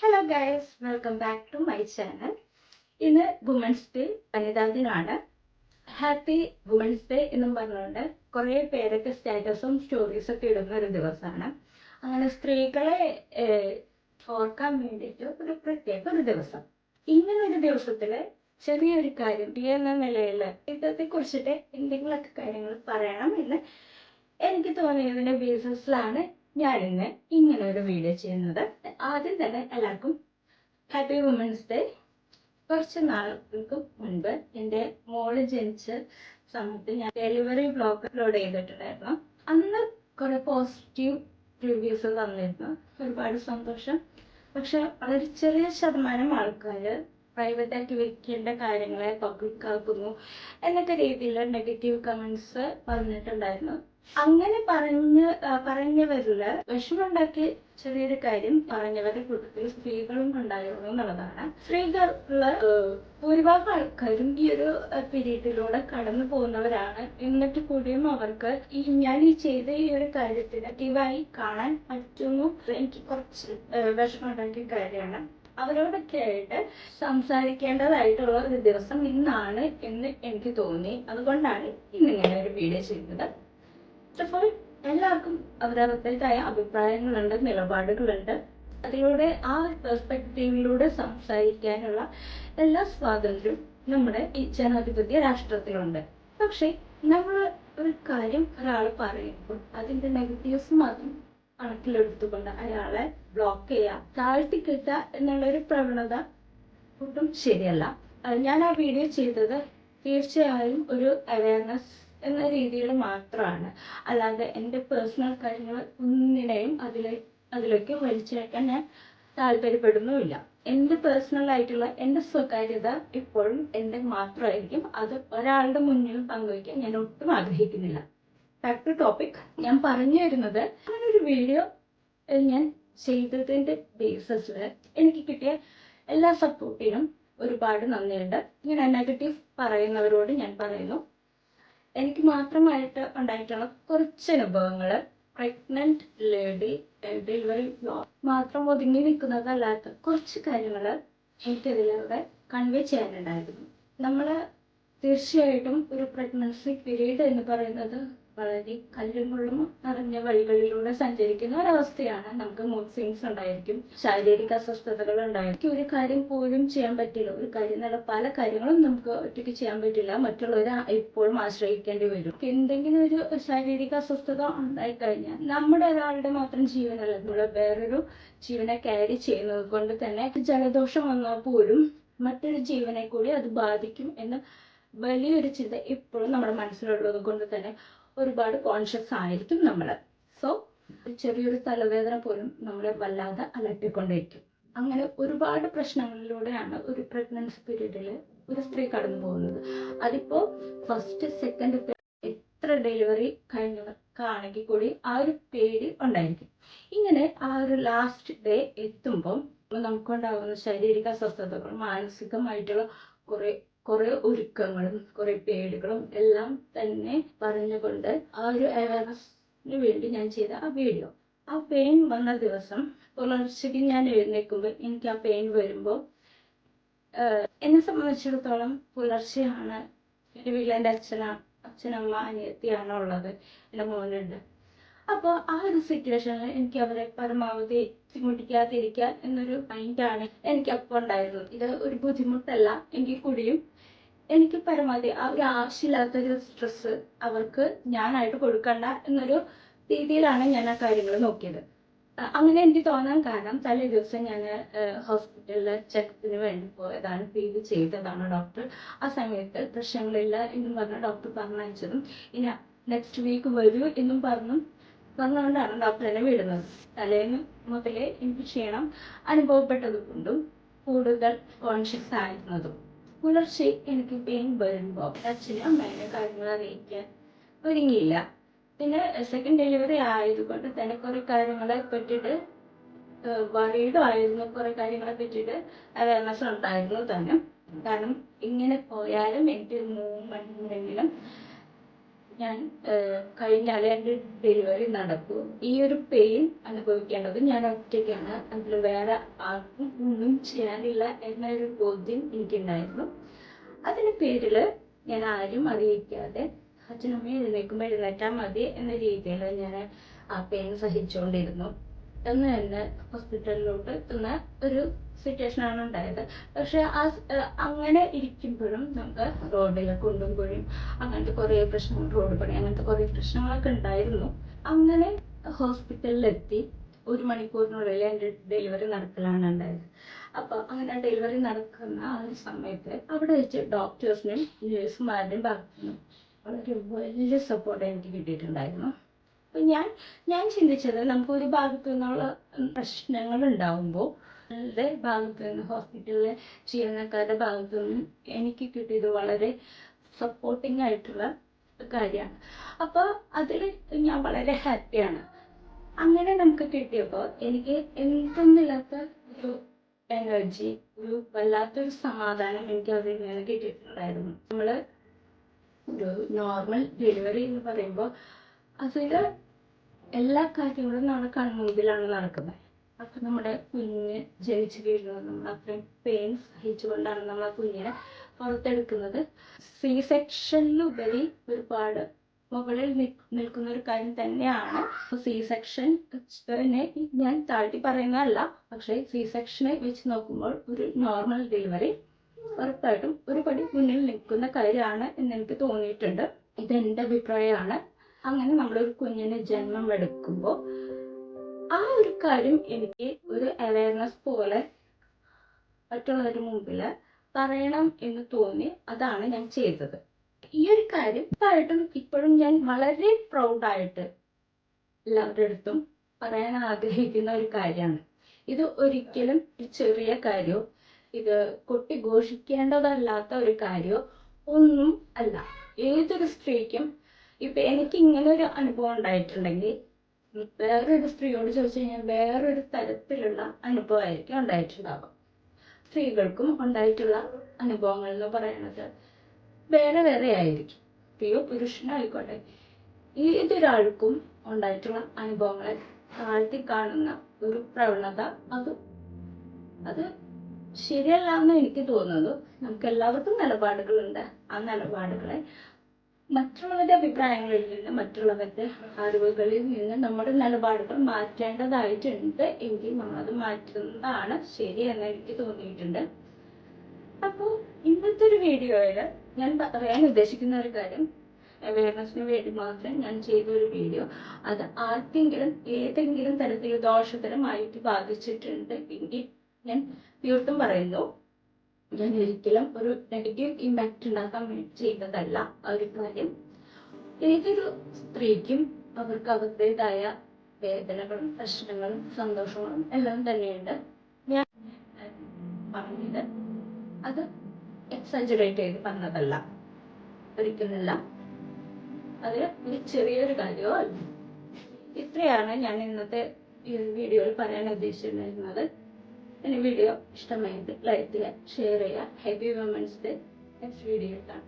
Hello guys, welcome back to my channel. ഇന്ന് women's day, വനിതാ ദിനമാണ്. ഹാപ്പി വുമൻസ് ഡേ എന്നും പറഞ്ഞുകൊണ്ട് കുറേ പേരൊക്കെ സ്റ്റാറ്റസും സ്റ്റോറീസൊക്കെ ഇടുന്ന ഒരു ദിവസമാണ്. അങ്ങനെ സ്ത്രീകളെ ഓർക്കാൻ വേണ്ടിയിട്ട് ഒരു പ്രത്യേക ഒരു ദിവസം. ഇങ്ങനെ ഒരു ദിവസത്തിൽ ചെറിയൊരു കാര്യം എന്ന നിലയിൽ ഇതത്തെ കുറിച്ചിട്ട് എന്തെങ്കിലുമൊക്കെ കാര്യങ്ങൾ പറയണം എന്ന് എനിക്ക് തോന്നിയതിന്റെ ബേസിസിലാണ് ഞാൻ ഇന്ന് ഇങ്ങനെ ഒരു വീഡിയോ ചെയ്യുന്നത്. ആദ്യം തന്നെ എല്ലാവർക്കും ഹാപ്പി വുമൻസ് ഡേ. കുറച്ച് നാളുകൾക്ക് മുൻപ് എൻ്റെ മോള് ജനിച്ച സമയത്ത് ഞാൻ ഡെലിവറി ബ്ലോഗ് അപ്ലോഡ് ചെയ്തിട്ടുണ്ടായിരുന്നു. അന്ന് കുറെ പോസിറ്റീവ് റിവ്യൂസ് തന്നിരുന്നു, ഒരുപാട് സന്തോഷം. പക്ഷെ വളരെ ചെറിയ ശതമാനം ആൾക്കാർ പ്രൈവറ്റ് ആക്കി വെക്കേണ്ട കാര്യങ്ങളെ പബ്ലിക് ആക്കുന്നു എന്നൊക്കെ രീതിയിൽ നെഗറ്റീവ് കമന്റ്സ് പറഞ്ഞിട്ടുണ്ടായിരുന്നു. അങ്ങനെ പറഞ്ഞവരില് വിഷമുണ്ടാക്കി ചെറിയൊരു കാര്യം പറഞ്ഞവരുടെ കൂട്ടത്തിൽ സ്ത്രീകളും ഉണ്ടായിരുന്നു എന്നുള്ളതാണ്. സ്ത്രീകളില് ഭൂരിഭാഗം ആൾക്കാരും ഈ ഒരു പീരീഡിലൂടെ കടന്നു പോകുന്നവരാണ്. എന്നിട്ട് കൂടിയും അവർക്ക് ഞാൻ ചെയ്ത ഈ ഒരു കാര്യത്തിന് നെഗറ്റീവായി കാണാൻ പറ്റുന്നു. എനിക്ക് കുറച്ച് വിഷമുണ്ടാക്കിയ കാര്യമാണ്. അവരോടൊക്കെ ആയിട്ട് സംസാരിക്കേണ്ടതായിട്ടുള്ള ഒരു ദിവസം ഇന്നാണ് എന്ന് എനിക്ക് തോന്നി. അതുകൊണ്ടാണ് ഇന്നിങ്ങനെ ഒരു വീഡിയോ ചെയ്യുന്നത്. അപ്പോൾ എല്ലാവർക്കും അവരവരുടേതായ അഭിപ്രായങ്ങളുണ്ട്, നിലപാടുകളുണ്ട്. അതിലൂടെ ആ പെർസ്പെക്റ്റീവിലൂടെ സംസാരിക്കാനുള്ള എല്ലാ സ്വാതന്ത്ര്യവും നമ്മുടെ ഈ ജനാധിപത്യ രാഷ്ട്രത്തിലുണ്ട്. പക്ഷെ നമ്മൾ ഒരു കാര്യം ഒരാൾ പറയുമ്പോൾ അതിന്റെ നെഗറ്റീവ്സ് മാത്രം കണക്കിലെടുത്തുകൊണ്ട് അയാളെ ബ്ലോക്ക് ചെയ്യുക, താഴ്ത്തിക്കിട്ടുക എന്നുള്ളൊരു പ്രവണത ഒട്ടും ശരിയല്ല. ഞാൻ ആ വീഡിയോ ചെയ്തത് തീർച്ചയായും ഒരു അവയർനെസ് എന്ന രീതിയിൽ മാത്രമാണ്. അല്ലാതെ എൻ്റെ പേഴ്സണൽ കാര്യങ്ങൾ ഒന്നിനെയും അതിലേക്ക് വലിച്ചേക്കാൻ ഞാൻ താല്പര്യപ്പെടുന്നുമില്ല. എൻ്റെ പേഴ്സണൽ ആയിട്ടുള്ള എൻ്റെ സ്വകാര്യത ഇപ്പോഴും എൻ്റെ മാത്രമായിരിക്കും. അത് ഒരാളുടെ മുന്നിൽ പങ്കുവയ്ക്കാൻ ഞാൻ ഒട്ടും ആഗ്രഹിക്കുന്നില്ല. Back to topic. ഞാൻ പറഞ്ഞു വരുന്നത്, അങ്ങനെ ഒരു വീഡിയോ ഞാൻ ചെയ്തതിൻ്റെ ബേസിസിൽ എനിക്ക് കിട്ടിയ എല്ലാ സപ്പോർട്ടിനും ഒരുപാട് നന്ദിയുണ്ട്. ഇങ്ങനെ നെഗറ്റീവ് പറയുന്നവരോട് ഞാൻ പറയുന്നു, എനിക്ക് മാത്രമായിട്ട് ഉണ്ടായിട്ടുള്ള കുറച്ച് അനുഭവങ്ങൾ പ്രഗ്നന്റ് ലേഡി ഡെലിവറി ബ്ലോഗ് മാത്രം ഒതുങ്ങി നിൽക്കുന്നതല്ലാത്ത കുറച്ച് കാര്യങ്ങൾ എനിക്കതിലൂടെ കൺവേ ചെയ്യാനുണ്ടായിരുന്നു. നമ്മൾ തീർച്ചയായിട്ടും ഒരു പ്രഗ്നൻസി പീരീഡ് എന്ന് പറയുന്നത് വളരെ കല്ലും മുള്ളും നിറഞ്ഞ വഴികളിലൂടെ സഞ്ചരിക്കുന്ന ഒരവസ്ഥയാണ്. നമുക്ക് മൂഡ് സ്വിങ്സ് ഉണ്ടായിരിക്കും, ശാരീരിക അസ്വസ്ഥതകൾ ഉണ്ടായിരിക്കും. ഒരു കാര്യം പോലും ചെയ്യാൻ പറ്റില്ല. ഒരു കാര്യം നല്ല പല കാര്യങ്ങളും നമുക്ക് ഒറ്റയ്ക്ക് ചെയ്യാൻ പറ്റില്ല. മറ്റുള്ളവരെ എപ്പോഴും ആശ്രയിക്കേണ്ടി വരും. എന്തെങ്കിലും ഒരു ശാരീരിക അസ്വസ്ഥത ഉണ്ടായിക്കഴിഞ്ഞാൽ നമ്മുടെ ഒരാളുടെ മാത്രം ജീവനല്ല, നമ്മൾ വേറൊരു ജീവനെ ക്യാരി ചെയ്യുന്നത് കൊണ്ട് തന്നെ ജലദോഷം വന്നാൽ പോലും മറ്റൊരു ജീവനെ കൂടി അത് ബാധിക്കും എന്ന വലിയൊരു ചിന്ത ഇപ്പോഴും നമ്മുടെ മനസ്സിലുള്ളത് കൊണ്ട് തന്നെ ഒരുപാട് കോൺഷ്യസ് ആയിരിക്കും നമ്മൾ. സോ ചെറിയൊരു തലവേദന പോലും നമ്മളെ വല്ലാതെ അലട്ടിക്കൊണ്ടിരിക്കും. അങ്ങനെ ഒരുപാട് പ്രശ്നങ്ങളിലൂടെയാണ് ഒരു പ്രഗ്നൻസി പീരീഡിൽ ഒരു സ്ത്രീ കടന്നു പോകുന്നത്. അതിപ്പോ ഫസ്റ്റ്, സെക്കൻഡ്, എത്ര ഡെലിവറി കഴിഞ്ഞവർക്കാണെങ്കിൽ കൂടി ആ ഒരു പേടി ഉണ്ടായിരിക്കും. ഇങ്ങനെ ആ ഒരു ലാസ്റ്റ് ഡേ എത്തുമ്പോൾ നമുക്കുണ്ടാകുന്ന ശാരീരിക അസ്വസ്ഥതകളും മാനസികമായിട്ടുള്ള കുറെ ഒരുക്കങ്ങളും കുറെ പേടികളും എല്ലാം തന്നെ പറഞ്ഞുകൊണ്ട് ആ ഒരു അവയർനെസ്സിന് വേണ്ടി ഞാൻ ചെയ്ത ആ വീഡിയോ. ആ പെയിൻ വന്ന ദിവസം പുലർച്ചയ്ക്ക് ഞാൻ എഴുന്നേൽക്കുമ്പോൾ എനിക്ക് ആ പെയിൻ വരുമ്പോൾ എന്നെ സംബന്ധിച്ചിടത്തോളം പുലർച്ചെയാണ് എൻ്റെ വീട്ടിൽ എൻ്റെ അച്ഛനമ്മ അനിയത്തിയാണ് ഉള്ളത്, എൻ്റെ മോനുണ്ട്. അപ്പോൾ ആ ഒരു സിറ്റുവേഷനിൽ എനിക്ക് അവരെ പരമാവധി ബുദ്ധിമുട്ടിക്കാതിരിക്കുക എന്നൊരു മൈൻഡാണ് എനിക്ക് അപ്പോൾ ഉണ്ടായിരുന്നത്. ഇത് ഒരു ബുദ്ധിമുട്ടല്ല എങ്കിൽ കൂടിയും എനിക്ക് പരമാവധി ആ ഒരു ആവശ്യമില്ലാത്തൊരു സ്ട്രെസ് അവർക്ക് ഞാനായിട്ട് കൊടുക്കണ്ട എന്നൊരു രീതിയിലാണ് ഞാൻ ആ കാര്യങ്ങൾ നോക്കിയത്. അങ്ങനെ എനിക്ക് തോന്നാൻ കാരണം, തലേ ദിവസം ഞാൻ ഹോസ്പിറ്റലിൽ ചെക്കപ്പിന് വേണ്ടി പോയതാണ്, ഫീൽ ചെയ്തതാണ് ഡോക്ടർ. ആ സമയത്ത് പ്രശ്നങ്ങളില്ല എന്നും പറഞ്ഞ് ഡോക്ടർ പറഞ്ഞയച്ചതും ഇനി നെക്സ്റ്റ് വീക്ക് വരൂ എന്നും പറഞ്ഞുകൊണ്ടാണ് ഡോക്ടർ എന്നെ വിടുന്നത്. തലേന്ന് മുതലേ എനിക്ക് ക്ഷീണം അനുഭവപ്പെട്ടത് കൊണ്ടും കൂടുതൽ കോൺഷ്യസ് ആയിരുന്നതും പുലർച്ചെ എനിക്ക് പെയിൻ വരുമ്പോൾ അച്ഛനും അമ്മേനെ കാര്യങ്ങൾ അറിയിക്കാൻ ഒരുങ്ങിയില്ല. പിന്നെ സെക്കൻഡ് ഡെലിവറി ആയതുകൊണ്ട് തന്നെ കുറെ കാര്യങ്ങളെ പറ്റിയിട്ട് വറീഡും ആയിരുന്നു. കുറെ കാര്യങ്ങളെ പറ്റിയിട്ട് അവയർനെസ് ഉണ്ടായിരുന്നു തന്നെ. കാരണം ഇങ്ങനെ പോയാലും എനിക്ക് 3 മണിക്കൂറെങ്കിലും ഞാൻ കഴിഞ്ഞാലേ എൻ്റെ ഡെലിവറി നടക്കൂ. ഈ ഒരു പെയിൻ അനുഭവിക്കേണ്ടത് ഞാൻ ഒറ്റയ്ക്കാണ്, അതിൽ വേറെ ആർക്കും ഒന്നും ചെയ്യാനില്ല എന്നൊരു ബോധ്യം എനിക്കുണ്ടായിരുന്നു. അതിന് പേരിൽ ഞാൻ ആരും അറിയിക്കാതെ അച്ഛനമ്മയും എഴുന്നേൽക്കുമ്പോൾ എഴുന്നേറ്റാൽ മതി എന്ന രീതിയിൽ ഞാൻ ആ പെയിൻ സഹിച്ചുകൊണ്ടിരുന്നു. എന്ന് തന്നെ ഹോസ്പിറ്റലിലോട്ട് എത്തുന്ന ഒരു സിറ്റുവേഷനാണ് ഉണ്ടായത്. പക്ഷെ അങ്ങനെ ഇരിക്കുമ്പോഴും നമുക്ക് റോഡിൽ കുണ്ടും കുഴിയും അങ്ങനത്തെ കുറേ പ്രശ്നങ്ങൾ, റോഡ് പണി അങ്ങനത്തെ കുറേ പ്രശ്നങ്ങളൊക്കെ ഉണ്ടായിരുന്നു. അങ്ങനെ ഹോസ്പിറ്റലിലെത്തി 1 മണിക്കൂറിനുള്ളിൽ എൻ്റെ ഡെലിവറി നടക്കലാണ് ഉണ്ടായത്. അപ്പോൾ അങ്ങനെ ഡെലിവറി നടക്കുന്ന ആ ഒരു സമയത്ത് അവിടെ വെച്ച് ഡോക്ടേഴ്സിനും നേഴ്സുമാരുടെയും ഭാഗത്തുനിന്നും വളരെ വലിയ സപ്പോർട്ട് എനിക്ക് കിട്ടിയിട്ടുണ്ടായിരുന്നു. അപ്പം ഞാൻ ചിന്തിച്ചത് നമുക്കൊരു ഭാഗത്തു നിന്നുള്ള പ്രശ്നങ്ങൾ ഉണ്ടാകുമ്പോൾ അവരുടെ ഭാഗത്തു നിന്ന്, ഹോസ്പിറ്റലിലെ ജീവനക്കാരുടെ ഭാഗത്തു നിന്നും എനിക്ക് കിട്ടിയത് വളരെ സപ്പോർട്ടിങ് ആയിട്ടുള്ള കാര്യമാണ്. അപ്പോൾ അതിൽ ഞാൻ വളരെ ഹാപ്പിയാണ്. അങ്ങനെ നമുക്ക് കിട്ടിയപ്പോൾ എനിക്ക് എന്തെന്നില്ലാത്ത ഒരു എനർജി, ഒരു വല്ലാത്തൊരു സമാധാനം എനിക്ക് അതിൽ നിന്ന് കിട്ടിയിട്ടുണ്ടായിരുന്നു. നമ്മൾ ഒരു നോർമൽ ഡെലിവറി എന്ന് പറയുമ്പോൾ അതിൽ എല്ലാ കാര്യങ്ങളും നമ്മുടെ കൺമുമ്പിലാണ് നടക്കുന്നത്. അപ്പം നമ്മുടെ കുഞ്ഞ് ജനിച്ചു വീഴുന്നത് നമ്മൾ അത്രയും പെയിൻ സഹിച്ചുകൊണ്ടാണ് നമ്മൾ ആ കുഞ്ഞിനെ പുറത്തെടുക്കുന്നത്. സി സെക്ഷനിലുപരി ഒരുപാട് മുകളിൽ നിൽക്കുന്ന ഒരു കാര്യം തന്നെയാണ് സി സെക്ഷൻ. ഞാൻ താഴ്ത്തി പറയുന്നതല്ല, പക്ഷേ സി സെക്ഷനെ വെച്ച് നോക്കുമ്പോൾ ഒരു നോർമൽ ഡെലിവറി ഉറപ്പായിട്ടും ഒരു പടി മുന്നിൽ നിൽക്കുന്ന കാര്യമാണ് എന്നെനിക്ക് തോന്നിയിട്ടുണ്ട്. ഇതെൻ്റെ അഭിപ്രായമാണ്. അങ്ങനെ നമ്മളൊരു കുഞ്ഞിന് ജന്മം എടുക്കുമ്പോൾ ആ ഒരു കാര്യം എനിക്ക് ഒരു അവയർനെസ് പോലെ മറ്റുള്ളവരുടെ മുമ്പിൽ പറയണം എന്ന് തോന്നി. അതാണ് ഞാൻ ചെയ്തത്. ഈ ഒരു കാര്യം ഇപ്പോഴും ഞാൻ വളരെ പ്രൗഡായിട്ട് എല്ലാവരുടെ അടുത്തും പറയാൻ ആഗ്രഹിക്കുന്ന ഒരു കാര്യമാണ്. ഇത് ഒരിക്കലും ഒരു ചെറിയ കാര്യമോ ഇത് കൊട്ടിഘോഷിക്കേണ്ടതല്ലാത്ത ഒരു കാര്യമോ ഒന്നും അല്ല. ഏതൊരു സ്ത്രീക്കും ഇപ്പം എനിക്ക് ഇങ്ങനെ ഒരു അനുഭവം ഉണ്ടായിട്ടുണ്ടെങ്കിൽ വേറൊരു സ്ത്രീയോട് ചോദിച്ചു കഴിഞ്ഞാൽ വേറൊരു തരത്തിലുള്ള അനുഭവമായിരിക്കും ഉണ്ടായിട്ടുണ്ടാവുക. സ്ത്രീകൾക്കും ഉണ്ടായിട്ടുള്ള അനുഭവങ്ങൾ എന്ന് പറയുന്നത് വേറെ വേറെ ആയിരിക്കും. സ്ത്രീയോ പുരുഷനോ ആയിക്കോട്ടെ, ഏതൊരാൾക്കും ഉണ്ടായിട്ടുള്ള അനുഭവങ്ങളെ താഴ്ത്തി കാണുന്ന ഒരു പ്രവണത അത് ശരിയല്ല എന്ന് എനിക്ക് തോന്നുന്നു. നമുക്ക് എല്ലാവർക്കും നിലപാടുകളുണ്ട്. ആ നിലപാടുകളെ മറ്റുള്ളവരുടെ അഭിപ്രായങ്ങളിൽ നിന്ന്, മറ്റുള്ളവരുടെ അറിവുകളിൽ നിന്ന് നമ്മുടെ നിലപാടുകൾ മാറ്റേണ്ടതായിട്ടുണ്ട്. എങ്കിൽ നമ്മളത് മാറ്റുന്നതാണ് ശരി എന്ന് എനിക്ക് തോന്നിയിട്ടുണ്ട്. അപ്പോൾ ഇന്നത്തെ ഒരു വീഡിയോയിൽ ഞാൻ പറയാൻ ഉദ്ദേശിക്കുന്ന ഒരു കാര്യം, അവയർനെസ്സിന് വേണ്ടി മാത്രം ഞാൻ ചെയ്തൊരു വീഡിയോ, അത് ആർക്കെങ്കിലും ഏതെങ്കിലും തരത്തിൽ ദോഷകരമായിട്ട് ബാധിച്ചിട്ടുണ്ട് എങ്കിൽ ഞാൻ തീർത്തും പറയുന്നു, ഞാൻ ഒരിക്കലും ഒരു നെഗറ്റീവ് ഇമ്പാക്റ്റ് ഉണ്ടാക്കാൻ വേണ്ടി ചെയ്തതല്ല ആ ഒരു കാര്യം. ഏതൊരു സ്ത്രീക്കും അവർക്ക് അവരുടേതായ വേദനകളും പ്രശ്നങ്ങളും സന്തോഷങ്ങളും എല്ലാം തന്നെയുണ്ട്. ഞാൻ പറഞ്ഞത് അത് എക്സാജറേറ്റ് ചെയ്ത് പറഞ്ഞതല്ല, ഒരിക്കലല്ല. അത് ഒരു ചെറിയൊരു കാര്യമോ അല്ല. ഇത്രയാണ് ഞാൻ ഇന്നത്തെ ഈ വീഡിയോയിൽ പറയാൻ ഉദ്ദേശിച്ചിരുന്നത്. വീഡിയോ ഇഷ്ടമായത് ലൈക്ക് ചെയ്യുക, ഷെയർ ചെയ്യുക. Happy women's day. Next video ഇട്ടാണ്.